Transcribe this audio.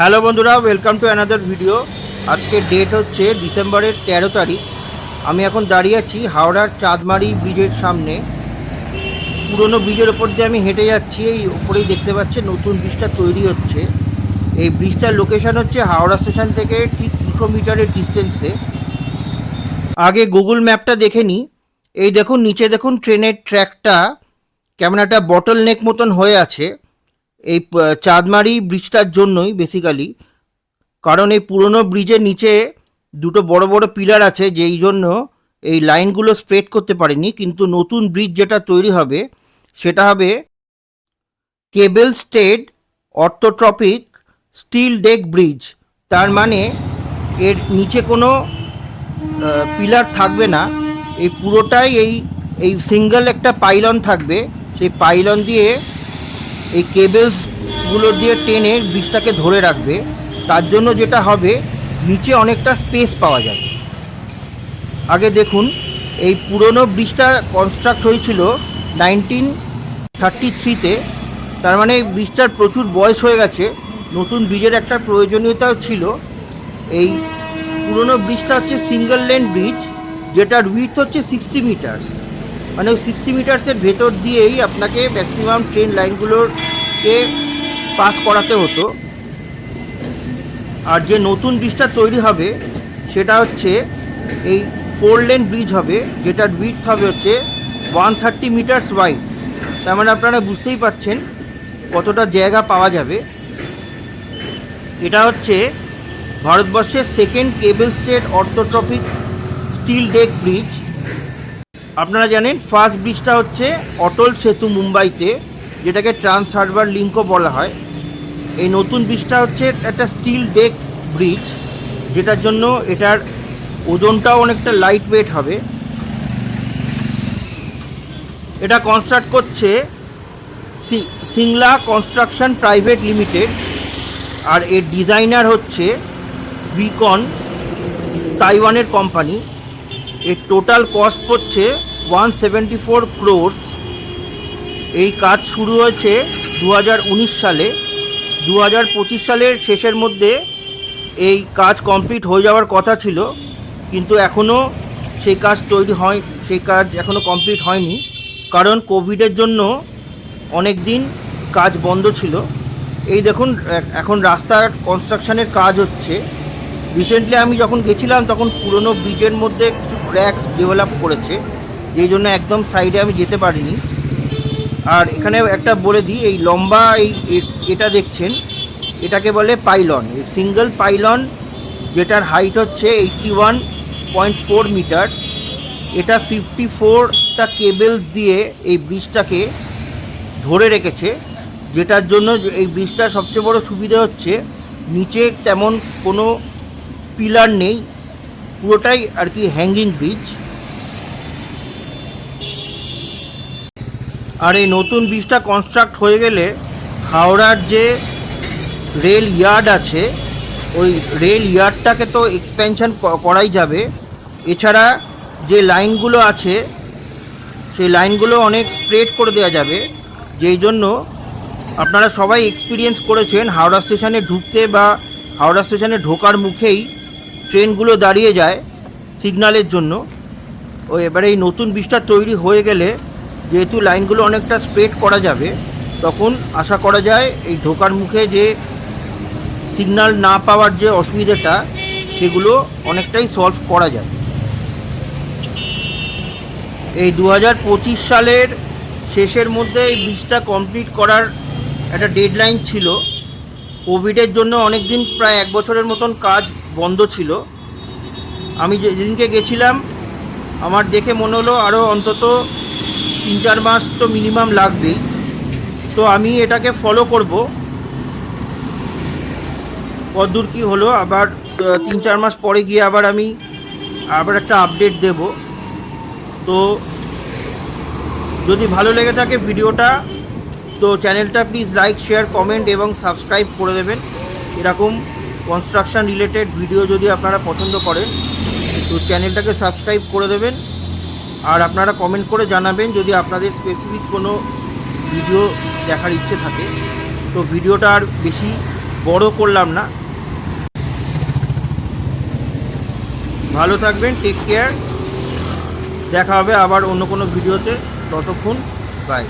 Hello বন্ধুরা, welcome to another video. আজকে date হচ্ছে ডিসেম্বরের 13 তারিখ। আমি এখন দাঁড়িয়ে আছি হাওড়ার চাঁদমারি ব্রিজের সামনে। পুরনো ব্রিজের ওপর দিয়ে আমি হেঁটে যাচ্ছি। এই ওপরেই দেখতে পাচ্ছেন নতুন ব্রিজটা তৈরি হচ্ছে। এই ব্রিজটার লোকেশান হচ্ছে হাওড়া স্টেশন থেকে ঠিক 200 মিটারের ডিস্টেন্সে। আগে গুগল ম্যাপটা দেখে নিই। এই দেখুন, নিচে দেখুন ট্রেনের ট্র্যাকটা কেমন একটা বটল নেক মতন হয়ে আছে। এই চাঁদমারি ব্রিজটার জন্যই বেসিক্যালি, কারণ এই পুরনো ব্রিজের নিচে দুটো বড় বড় পিলার আছে, যেই জন্য এই লাইনগুলো স্প্রেড করতে পারেনি। কিন্তু নতুন ব্রিজ যেটা তৈরি হবে সেটা হবে কেবল স্টেড অর্থোট্রপিক স্টিল ডেক ব্রিজ। তার মানে এর নিচে কোনো পিলার থাকবে না। এই পুরোটাই এই সিঙ্গেল একটা পাইলন থাকবে। সেই পাইলন দিয়ে এই কেবেলসগুলো দিয়ে টেনে ব্রিজটাকে ধরে রাখবে। তার জন্য যেটা হবে, নিচে অনেকটা স্পেস পাওয়া যাবে। আগে দেখুন, এই পুরনো ব্রিজটা কনস্ট্রাক্ট হয়েছিল 1933-তে। তার মানে এই ব্রিজটার প্রচুর বয়স হয়ে গেছে। নতুন ব্রিজের একটা প্রয়োজনীয়তাও ছিল। এই পুরনো ব্রিজটা হচ্ছে সিঙ্গেল লেন ব্রিজ, যেটার উইথ হচ্ছে 60 মিটার্স। মানে ওই 60 মিটার্সের ভেতর দিয়েই আপনাকে ম্যাক্সিমাম ট্রেন লাইনগুলোকে পাস করাতে হতো। আর যে নতুন ব্রিজটা তৈরি হবে সেটা হচ্ছে এই 4 লেন ব্রিজ হবে, যেটার উইথ হবে হচ্ছে 130 মিটার্স ওয়াইড। তার মানে আপনারা বুঝতেই পাচ্ছেন কতটা জায়গা পাওয়া যাবে। এটা হচ্ছে ভারতবর্ষের সেকেন্ড কেবল স্টেড অর্থোট্রপিক স্টিল ডেক ব্রিজ। আপনারা জানেন ফার্স্ট ব্রিজটা হচ্ছে অটল সেতু মুম্বাইতে, যেটাকে ট্রান্স হারবার লিঙ্কও বলা হয়। এই নতুন ব্রিজটা হচ্ছে একটা স্টিল ডেক ব্রিজ, যেটার জন্য এটার ওজনটাও অনেকটা লাইট ওয়েট হবে। এটা কনস্ট্রাক্ট করছে সিংলা কনস্ট্রাকশন প্রাইভেট লিমিটেড, আর এর ডিজাইনার হচ্ছে বিকন, তাইওয়ানের কোম্পানি। এর টোটাল কস্ট পড়ছে 174 ক্রোর্স। এই কাজ শুরু হয়েছে 2019 সালে। 2025 সালের শেষের মধ্যে এই কাজ কমপ্লিট হয়ে যাওয়ার কথা ছিল, কিন্তু এখনও সেই কাজ এখনও কমপ্লিট হয়নি। কারণ কোভিডের জন্য অনেক দিন কাজ বন্ধ ছিল। এই দেখুন, এখন রাস্তার কনস্ট্রাকশনের কাজ হচ্ছে। রিসেন্টলি আমি যখন গেছিলাম তখন পুরনো ব্রিজের মধ্যে কিছু ক্র্যাকস ডেভেলপ করেছে, যেই জন্য একদম সাইডে আমি যেতে পারিনি। আর এখানে একটা বলে দিই, এই লম্বা এটা দেখছেন, এটাকে বলে পাইলন। এই সিঙ্গেল পাইলন, যেটার হাইট হচ্ছে 81.4 মিটার্স। এটা 54টা কেবল দিয়ে এই ব্রিজটাকে ধরে রেখেছে, যেটার জন্য এই ব্রিজটার সবচেয়ে বড় সুবিধা হচ্ছে নিচে তেমন কোনো পিলার নেই, পুরোটাই আর কি হ্যাঙ্গিং ব্রিজ। আর এই নতুন ব্রিজটা কনস্ট্রাক্ট হয়ে গেলে হাওড়ার যে রেল ইয়ার্ড আছে, ওই রেল ইয়ার্ডটাকে তো এক্সপ্যানশন করাই যাবে। এছাড়া যে লাইনগুলো আছে সেই লাইনগুলো অনেক স্প্রেড করে দেওয়া যাবে। যেই জন্য আপনারা সবাই এক্সপিরিয়েন্স করেছেন, হাওড়া স্টেশনে ঢুকতে বা হাওড়া স্টেশনে ঢোকার মুখেই ট্রেনগুলো দাঁড়িয়ে যায় সিগন্যালের জন্য। এবারে এই নতুন ব্রিজটা তৈরি হয়ে গেলে যেহেতু লাইনগুলো অনেকটা স্প্রেড করা যাবে, তখন আশা করা যায় এই ঢোকার মুখে যে সিগন্যাল না পাওয়ার যে অসুবিধাটা, সেগুলো অনেকটাই সলভ করা যাবে। এই 2025 সালের শেষের মধ্যে এই ব্রিজটা কমপ্লিট করার একটা ডেডলাইন ছিল। কোভিডের জন্য অনেক দিন, প্রায় 1 বছরের মতন কাজ বন্ধ ছিল। আমি যেদিনকে গেছিলাম আমার দেখে মনে হলো আরও অন্তত 3-4 মাস তো মিনিমাম লাগবেই। তো আমি এটাকে ফলো করব, কতদূর কী হলো। আবার 3-4 মাস পরে গিয়ে আমি একটা আপডেট দেব। তো যদি ভালো লেগে থাকে ভিডিওটা, তো চ্যানেলটা প্লিজ লাইক, শেয়ার, কমেন্ট এবং সাবস্ক্রাইব করে দেবেন। এরকম কনস্ট্রাকশান রিলেটেড ভিডিও যদি আপনারা পছন্দ করেন, তো চ্যানেলটাকে সাবস্ক্রাইব করে দেবেন। আর আপনারা কমেন্ট করে জানাবেন যদি আপনাদের স্পেসিফিক কোনো ভিডিও দেখার ইচ্ছে থাকে। তো ভিডিওটা আর বেশি বড় করলাম না। ভালো থাকবেন, টেক কেয়ার। দেখা হবে আবার অন্য কোনো ভিডিওতে। ততক্ষণ বাই।